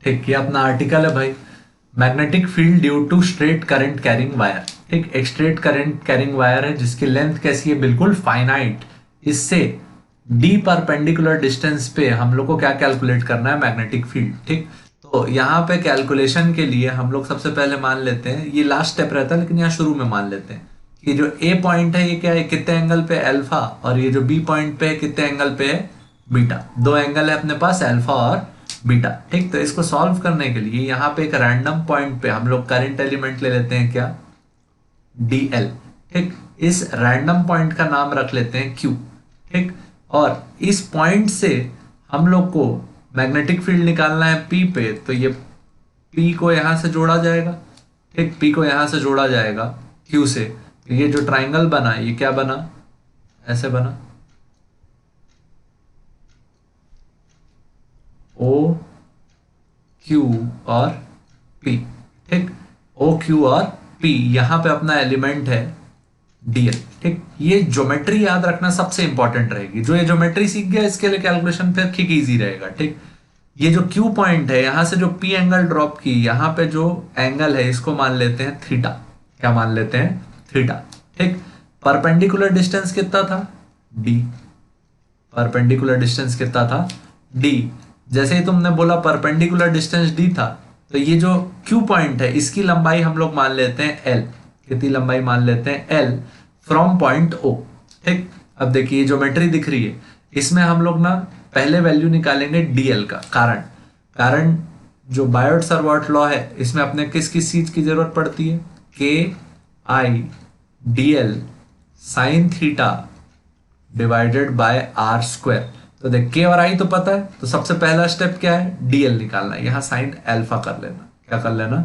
ठीक, ये अपना आर्टिकल है भाई, magnetic field due to straight current carrying wire. ठीक, एक स्ट्रेट करंट कैरिंग वायर है जिसकी लेंथ कैसी है, बिल्कुल फाइनाइट। इससे डी परपेंडिकुलर डिस्टेंस पे हम लोग को क्या कैलकुलेट करना है, मैग्नेटिक फील्ड। ठीक, तो यहाँ पे कैलकुलेशन के लिए हम लोग सबसे पहले मान लेते हैं, ये लास्ट स्टेप रहता है लेकिन यहाँ शुरू में मान लेते हैं कि जो ए पॉइंट है ये क्या है, कितने एंगल पे, अल्फा, और ये जो बी पॉइंट पे है कितने एंगल पे है, बीटा। दो एंगल है अपने पास, अल्फा और बीटा। ठीक, तो इसको सॉल्व करने के लिए यहाँ पे एक रैंडम पॉइंट पे हम लोग करंट एलिमेंट ले लेते हैं, क्या, dl। ठीक, इस रैंडम पॉइंट का नाम रख लेते हैं q। ठीक, और इस पॉइंट से हम लोग को मैग्नेटिक फील्ड निकालना है p पे, तो ये p को यहां से जोड़ा जाएगा। ठीक, p को यहां से जोड़ा जाएगा q से, तो ये जो ट्राइंगल बना ये क्या बना, ऐसे बना, o q और p। ठीक, o q और p, यहां पे अपना एलिमेंट है dl। ठीक, ये ज्योमेट्री याद रखना सबसे इंपॉर्टेंट रहेगी। जो ये ज्योमेट्री सीख गया इसके लिए कैलकुलेशन फिर ठीक इजी रहेगा। ठीक, ये जो q पॉइंट है यहां से जो p एंगल ड्रॉप की, यहां पे जो एंगल है इसको मान लेते हैं थीटा। क्या मान लेते हैं, थीटा। ठीक, परपेंडिकुलर डिस्टेंस कितना था, d। परपेंडिकुलर डिस्टेंस कितना था, d। जैसे ही तुमने बोला परपेंडिकुलर डिस्टेंस d था, तो ये जो q पॉइंट है इसकी लंबाई हम लोग मान लेते हैं l। कितनी लंबाई मान लेते हैं, l, फ्रॉम पॉइंट o। ठीक, अब देखिए ज्योमेट्री दिख रही है, इसमें हम लोग ना पहले वैल्यू निकालेंगे dl का। कारण जो बायोट सावर्ट लॉ है इसमें अपने किस किस चीज की जरूरत पड़ती है, k i dl sine theta divided by R square. तो देख के और आई तो पता है, तो सबसे पहला स्टेप क्या है, डीएल निकालना है। यहां साइन अल्फा कर लेना, क्या कर लेना,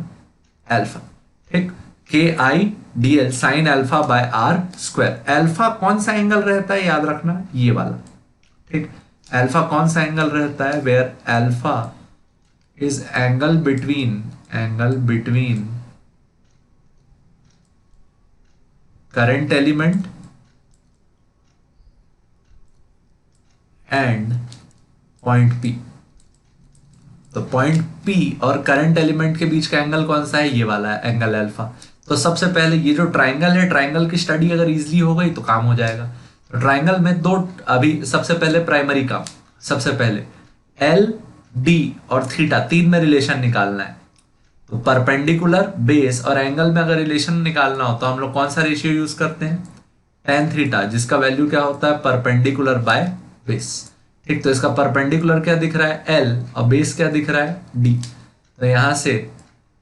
अल्फा। ठीक, K I DL sine alpha by R square. Alpha कौन सा एंगल रहता है याद रखना, ये वाला। ठीक, अल्फा कौन सा एंगल रहता है, where alpha is angle between current element and point P। तो पॉइंट P और करंट एलिमेंट के बीच का एंगल कौन सा है, ये वाला एंगल अल्फा। तो सबसे पहले ये जो ट्राइंगल है, ट्राइंगल की स्टडी अगर इजीली हो गई तो काम हो जाएगा। तो ट्राइंगल में दो, अभी सबसे पहले प्राइमरी काम, सबसे पहले एल डी और थीटा, तीन में रिलेशन निकालना है। तो परपेंडिकुलर, बेस और एंगल में अगर रिलेशन निकालना हो तो हम लोग कौन सा रेशियो यूज करते हैं, टेन थीटा, जिसका वैल्यू क्या होता है, परपेंडिकुलर बाय बेस। ठीक, तो इसका परपेंडिकुलर क्या दिख रहा है, एल, और बेस क्या दिख रहा है, डी। तो यहां से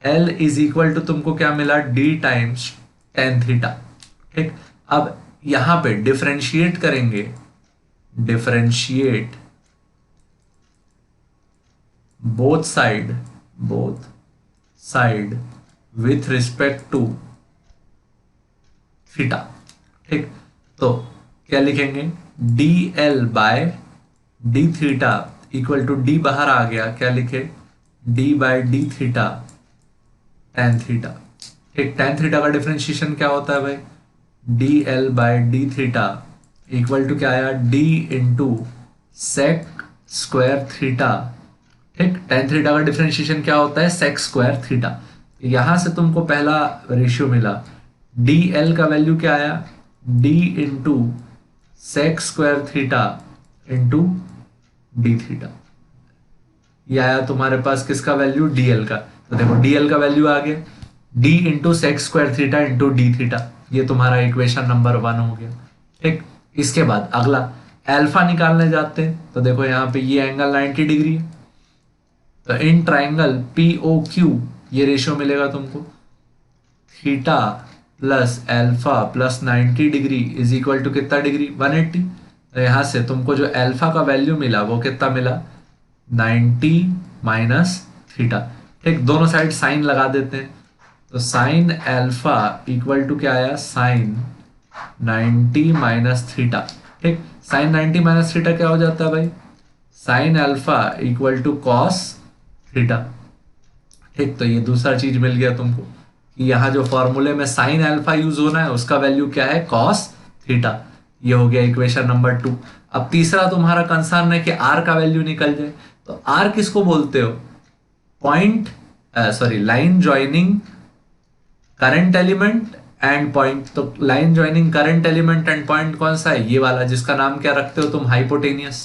एल इज इक्वल टू तुमको क्या मिला, डी टाइम्स टेन थीटा। ठीक, अब यहां पे डिफरेंशिएट करेंगे, differentiate both side with respect to theta. ठीक, तो क्या लिखेंगे, D L by D theta equal to, D बाहर आ गया, क्या लिखे, D by D theta tan theta. ठीक, टेन थीटा का डिफरेंशिएशन क्या होता है भाई, D L by D theta equal to क्या आया, D into sec square theta. ठीक, टेन थीटा का डिफरेंशिएशन क्या होता है, सेक स्क्वायर थीटा। यहां से तुमको पहला रेशियो मिला, डी एल का वैल्यू क्या आया, D into sec square theta into D theta. यह आया तुम्हारे पास किसका वैल्यू, डीएल का। तो देखो डीएल का वैल्यू आ गया, D into sec square theta into D theta. ये तुम्हारा इक्वेशन नंबर 1 हो गया। ठीक, इसके बाद अगला अल्फा निकालने जाते हैं। तो देखो यहाँ पे ये एंगल 90 डिग्री है, तो in triangle P O Q ये रेशियो मिलेगा तुमको, theta plus alpha plus 90 degree is equal to कितना डिग्री, 180। तो यहां से तुमको जो अल्फा का वैल्यू मिला वो कितना मिला, 90 माइनस थीटा। ठीक, दोनों साइड साइन लगा देते हैं, तो साइन अल्फा इक्वल टू क्या आया, साइन 90 माइनस थीटा। ठीक, साइन 90 माइनस थीटा क्या हो जाता है भाई, sine alpha equal to cos theta. ठीक, तो ये दूसरा चीज मिल गया तुमको कि यहाँ जो फॉर्मूले में साइन अल्फा यूज होना है उसका वैल्यू क्या है, कॉस थीटा। ये हो गया इक्वेशन नंबर 2। अब तीसरा तुम्हारा कंसर्न है कि आर का वैल्यू निकल जाए। तो आर किसको बोलते हो, point line joining current element and point. तो line joining current element and point कौन सा है? ये वाला, जिसका नाम क्या रखते हो तुम? हाइपोटेनियस।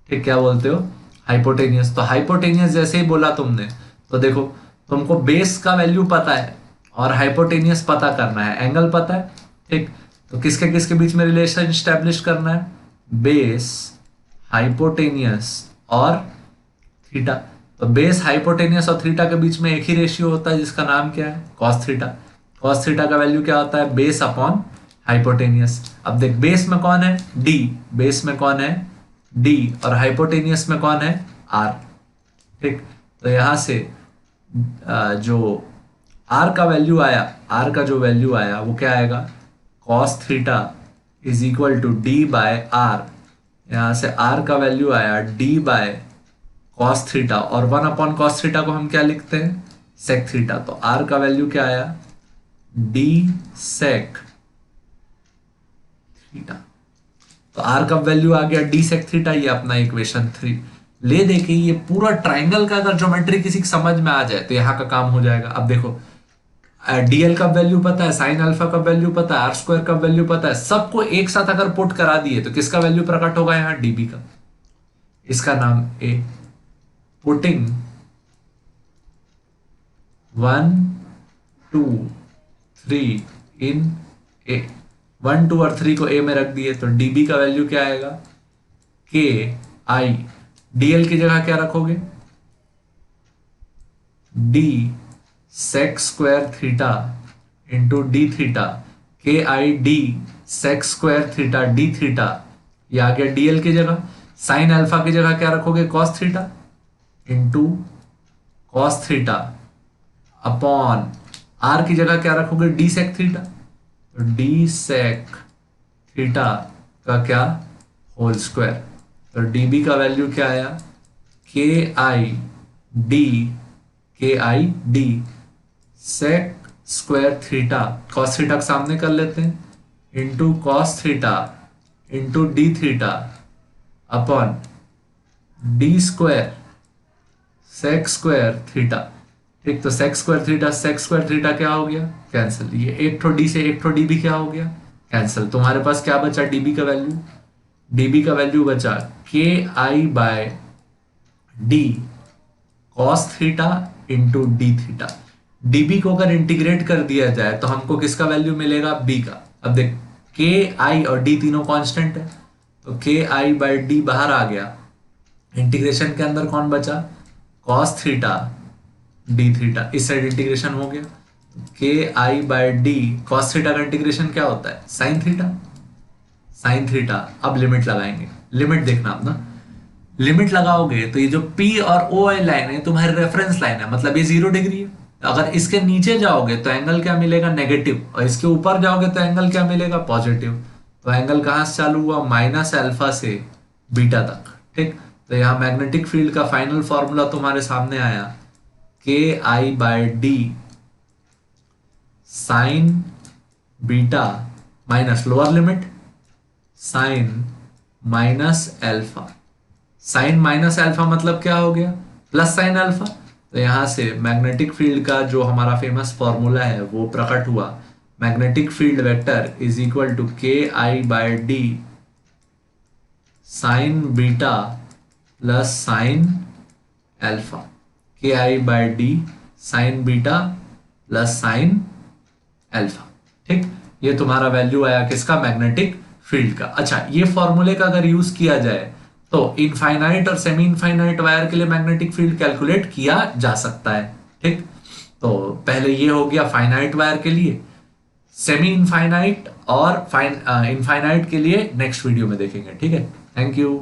ठीक, क्या बोलते हो? हाइपोटेनियस। तो हाइपोटेनियस जैसे ही बोला तुमने, तो देखो तुमको बेस का वैल्यू पता है और हाइपोटेनियस पता करना है, एंगल पता है। ठीक, तो किसके किसके बीच में रिलेशन स्टैब्लिश करना है? बेस, हाइपोटेनियस और थीटा। तो बेस, हाइपोटेनियस और थीटा के बीच में एक ही रेशियो होता है जिसका नाम क्या है? Cos theta. कॉस थीटा का वैल्यू क्या होता है? Base upon hypotenuse. अब देख, बेस में कौन है? डी। बेस में कौन है? डी। और हाइपोटेनियस में कौन है? आर। ठीक, तो यहां से जो आर का वैल्यू आया, आर का जो वैल्यू आया वो क्या आएगा? Cos theta is equal to D by R. यहां से आर का वैल्यू आया डी बाय कॉस थीटा, और 1 अपॉन कॉस थीटा को हम क्या लिखते हैं? Sec theta. तो आर का वैल्यू क्या आया? D sec theta. तो आर का वैल्यू आ गया डी सेक थीटा, ये अपना इक्वेशन 3। ले देखिए, ये पूरा ट्राइंगल का अगर ज्योमेट्री किसी की समझ में आ जाए तो यहाँ का काम हो जाएगा। अब देखो, डीएल का वैल्यू पता है, साइन अल्फा का वैल्यू पता है, आर स्क्वायर का वैल्यू पता है, सबको एक साथ अगर पुट करा दिए तो किसका वैल्यू प्रकट होगा? यहाँ डीबी का। इसका नाम ए। पुटिंग 1 2 3 इन ए, 1 2 और 3 को ए में रख दिए तो डीबी का वैल्यू क्या आएगा? के आई। डीएल की जगह क्या रखोगे? D sec square theta into D theta. K I D sec square theta D theta, ये आ गया डीएल की जगह। साइन अल्फा की जगह क्या रखोगे? Cos theta into cos theta upon R की जगह क्या रखोगे? D sec theta. तो डी सेक थीटा का क्या? Whole square. तो डीबी का वैल्यू क्या आया? K I D, K I D sec square theta, cos theta के सामने कर लेते हैं, into cos theta into D theta upon D square sec square theta. ठीक, तो sec square theta, sec square theta क्या हो गया? कैंसिल। ये एक ठो डी से एक ठो डी भी क्या हो गया? कैंसिल। तुम्हारे पास क्या बचा? डीबी का वैल्यू। डीबी का वैल्यू बचा K I by D cos theta into D theta. DB को अगर इंटीग्रेट कर दिया जाए तो हमको किसका वैल्यू मिलेगा? बी का। अब देख, के आई और डी तीनों कांस्टेंट है, तो के आई बाय डी बाहर आ गया। इंटीग्रेशन के अंदर कौन बचा? Cos theta D theta. इस साइड इंटीग्रेशन हो गया, के I by D cos theta का इंटीग्रेशन क्या होता है? Sine theta. Sine theta. अब लिमिट लगाएंगे। लिमिट देखना अब ना, लिमिट लगाओगे तो ये जो P और O आई लाइन है तुम्हारी रेफरेंस लाइन है, मतलब ये 0 डिग्री है। अगर इसके नीचे जाओगे तो एंगल क्या मिलेगा? नेगेटिव। और इसके ऊपर जाओगे तो एंगल क्या मिलेगा? पॉजिटिव। तो एंगल कहां से चालू हुआ? माइनस अल्फा से बीटा तक। ठीक, तो यहां मैग्नेटिक फील्ड का फाइनल फॉर्मूला तुम्हारे सामने आया, K I by D sine beta minus lower limit sine minus alpha. Sine minus alpha मतलब क्या हो गया? Plus sine alpha. तो यहां से मैग्नेटिक फील्ड का जो हमारा फेमस फॉर्मूला है वो प्रकट हुआ, magnetic field vector is equal to K I by D sine beta plus sine alpha. K I by D sine beta plus sine alpha. ठीक, ये तुम्हारा वैल्यू आया किसका? मैग्नेटिक फील्ड का। अच्छा, ये फॉर्मूले का अगर यूज किया जाए तो इनफाइनाइट और सेमी इनफाइनाइट वायर के लिए मैग्नेटिक फील्ड कैलकुलेट किया जा सकता है। ठीक, तो पहले ये हो गया फाइनाइट वायर के लिए, सेमी इनफाइनाइट और इनफाइनाइट के लिए नेक्स्ट वीडियो में देखेंगे। ठीक है, थैंक यू।